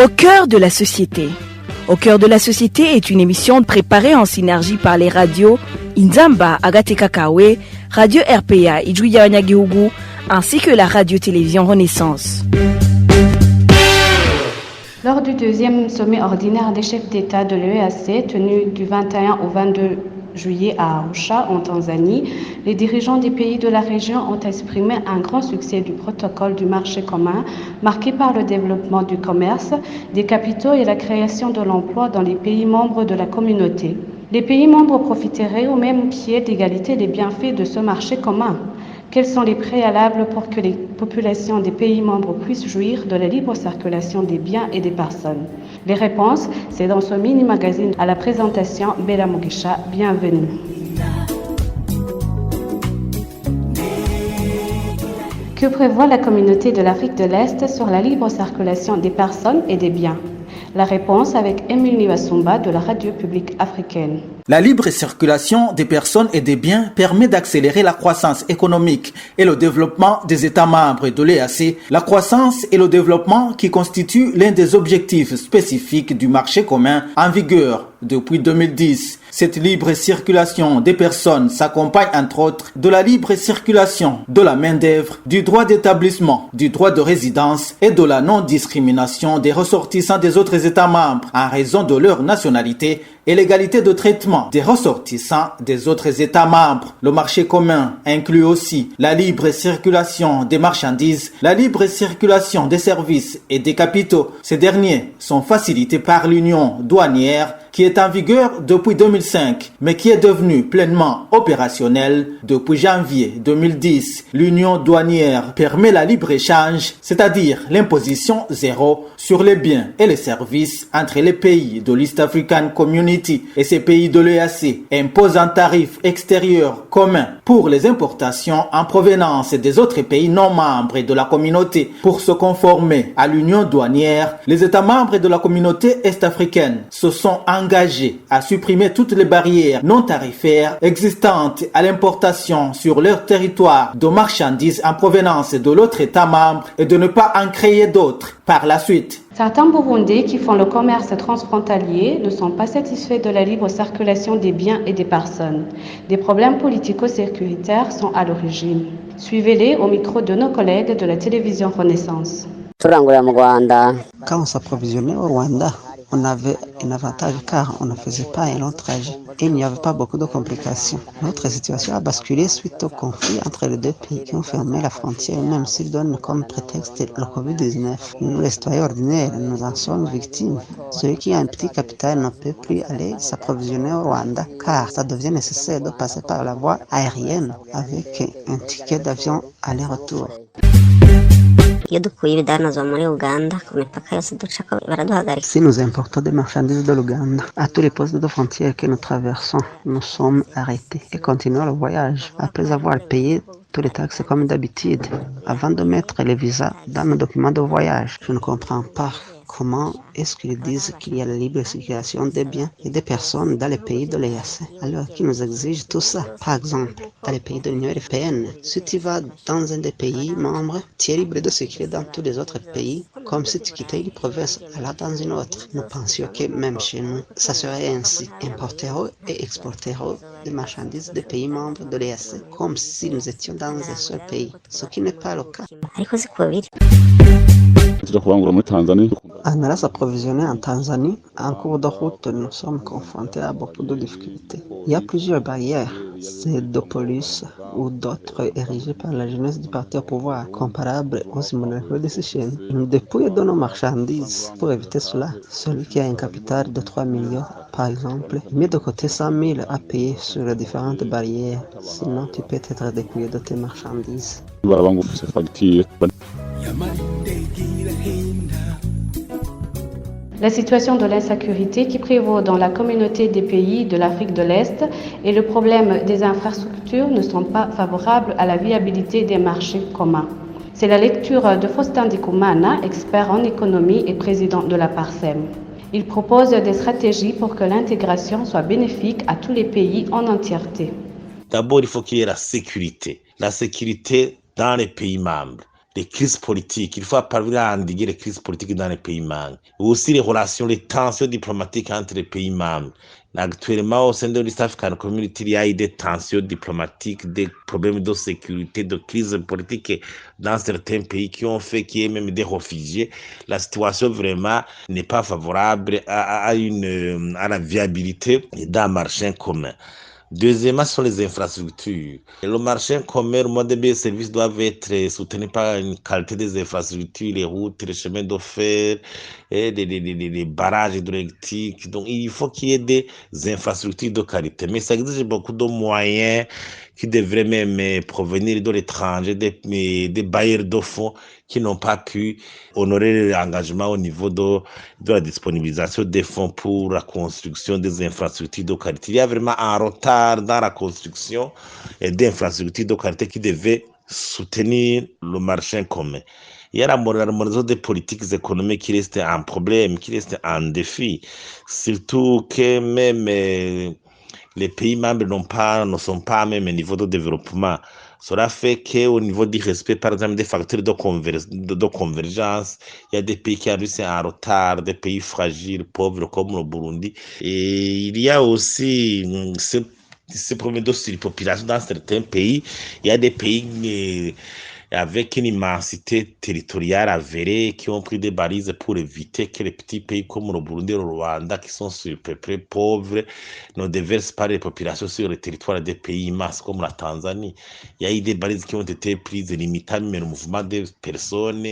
Au cœur de la société. Au cœur de la société est une émission préparée en synergie par les radios Inzamba, Agatekakawe, Radio RPA, Ijuya Wanyagihugu, ainsi que la radio-télévision Renaissance. Lors du deuxième sommet ordinaire des chefs d'État de l'EAC, tenu du 21 au 22 juillet à Arusha, en Tanzanie, les dirigeants des pays de la région ont exprimé un grand succès du protocole du marché commun, marqué par le développement du commerce, des capitaux et la création de l'emploi dans les pays membres de la communauté. Les pays membres profiteraient au même pied d'égalité des bienfaits de ce marché commun. Quels sont les préalables pour que les populations des pays membres puissent jouir de la libre circulation des biens et des personnes? Les réponses, c'est dans ce mini-magazine à la présentation Bella Mugisha. Bienvenue. Que prévoit la communauté de l'Afrique de l'Est sur la libre circulation des personnes et des biens? La réponse avec Émile Niwasumba de la radio publique africaine. La libre circulation des personnes et des biens permet d'accélérer la croissance économique et le développement des États membres de l'EAC. La croissance et le développement qui constituent l'un des objectifs spécifiques du marché commun en vigueur depuis 2010. Cette libre circulation des personnes s'accompagne entre autres de la libre circulation de la main-d'œuvre, du droit d'établissement, du droit de résidence et de la non-discrimination des ressortissants des autres États membres en raison de leur nationalité et l'égalité de traitement des ressortissants des autres États membres. Le marché commun inclut aussi la libre circulation des marchandises, la libre circulation des services et des capitaux. Ces derniers sont facilités par l'union douanière qui est en vigueur depuis 2005, mais qui est devenue pleinement opérationnelle depuis janvier 2010. L'union douanière permet la libre-échange, c'est-à-dire l'imposition zéro sur les biens et les services entre les pays de l'East African Community et ces pays de l'EAC, imposent un tarif extérieur commun pour les importations en provenance des autres pays non membres de la communauté. Pour se conformer à l'union douanière, les États membres de la communauté est-africaine se sont engagés à supprimer toutes les barrières non tarifaires existantes à l'importation sur leur territoire de marchandises en provenance de l'autre État membre et de ne pas en créer d'autres par la suite. Certains Burundais qui font le commerce transfrontalier ne sont pas satisfaits de la libre circulation des biens et des personnes. Des problèmes politico-sécuritaires sont à l'origine. Suivez-les au micro de nos collègues de la télévision Renaissance. Quand on s'approvisionnait au Rwanda, on avait un avantage car on ne faisait pas un long trajet et il n'y avait pas beaucoup de complications. Notre situation a basculé suite au conflit entre les deux pays qui ont fermé la frontière, même s'ils donnent comme prétexte le Covid-19. Nous, les citoyens ordinaires, nous en sommes victimes. Celui qui a un petit capital ne peut plus aller s'approvisionner au Rwanda car ça devient nécessaire de passer par la voie aérienne avec un ticket d'avion aller-retour. Si nous importons des marchandises de l'Ouganda, à tous les postes de frontières que nous traversons, nous sommes arrêtés et continuons le voyage après avoir payé tous les taxes comme d'habitude avant de mettre les visas dans nos documents de voyage. Je ne comprends pas. Comment est-ce qu'ils disent qu'il y a la libre circulation des biens et des personnes dans les pays de l'EAC alors qu'ils nous exigent tout ça? Par exemple, dans les pays de l'Union européenne, si tu vas dans un des pays membres, tu es libre de circuler dans tous les autres pays comme si tu quittais une province alors dans une autre. Nous pensions que même chez nous, ça serait ainsi. Importerons et exporterons des marchandises des pays membres de l'EAC comme si nous étions dans un seul pays, ce qui n'est pas le cas. En allant s'approvisionner en Tanzanie, en cours de route, nous sommes confrontés à beaucoup de difficultés. Il y a plusieurs barrières, c'est de police ou d'autres érigées par la jeunesse du parti au pouvoir, comparables aux simulacres de Seychelles. Nous dépouillons de nos marchandises. Pour éviter cela, celui qui a un capital de 3 millions, par exemple, met de côté 100 000 à payer sur les différentes barrières. Sinon, tu peux être dépouillé de tes marchandises. La situation de l'insécurité qui prévaut dans la communauté des pays de l'Afrique de l'Est et le problème des infrastructures ne sont pas favorables à la viabilité des marchés communs. C'est la lecture de Faustin Ndikumana, expert en économie et président de la PARSEM. Il propose des stratégies pour que l'intégration soit bénéfique à tous les pays en entièreté. D'abord, il faut qu'il y ait la sécurité dans les pays membres. les crises politiques. Il faut parvenir à endiguer les crises politiques dans les pays membres. Et aussi les relations, les tensions diplomatiques entre les pays membres. Actuellement, au sein de l'East African Community, il y a eu des tensions diplomatiques, des problèmes de sécurité, de crises politiques dans certains pays qui ont fait qu'il y ait même des réfugiés. La situation vraiment n'est pas favorable à la viabilité d'un marché commun. Deuxièmement, ce sont les infrastructures. Le marché commun, le mode de services doivent être soutenus par une qualité des infrastructures, les routes, les chemins de fer, et des barrages hydroélectriques. Donc, il faut qu'il y ait des infrastructures de qualité. Mais ça exige beaucoup de moyens qui devraient même provenir de l'étranger, des bailleurs de fonds qui n'ont pas pu honorer l'engagement au niveau de la disponibilisation des fonds pour la construction des infrastructures de qualité. Il y a vraiment un retard dans la construction d'infrastructures de qualité qui devaient soutenir le marché commun. Il y a la modernisation des politiques économiques qui reste un problème, qui reste un défi. Surtout que même les pays membres ne sont pas à même niveau de développement. Cela fait qu'au niveau du respect, par exemple, des facteurs de convergence, il y a des pays qui arrivent en retard, des pays fragiles, pauvres comme le Burundi. Et il y a aussi ce problème de surpopulation dans certains pays. Il y a des pays avec une immensité territoriale avérée qui ont pris des balises pour éviter que les petits pays comme le Burundi et le Rwanda, qui sont surpeuplés, pauvres, ne déversent pas les populations sur le territoire des pays immenses comme la Tanzanie. Il y a eu des balises qui ont été prises limitant le mouvement des personnes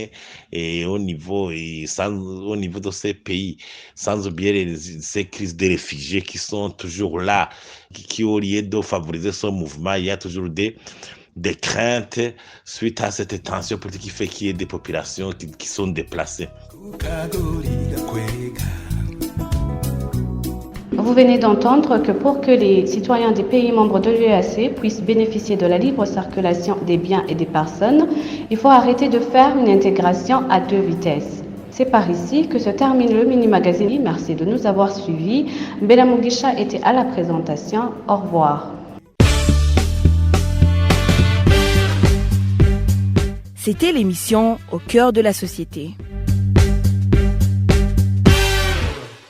et au niveau de ces pays, sans oublier ces crises de réfugiés qui sont toujours là, qui au lieu de favoriser ce mouvement, il y a toujours des craintes suite à cette tension politique qui fait qu'il y ait des populations qui sont déplacées. Vous venez d'entendre que pour que les citoyens des pays membres de l'UEAC puissent bénéficier de la libre circulation des biens et des personnes, il faut arrêter de faire une intégration à 2 vitesses. C'est par ici que se termine le mini-magazine. Merci de nous avoir suivis. Bella Mugisha était à la présentation. Au revoir. C'était l'émission Au cœur de la société.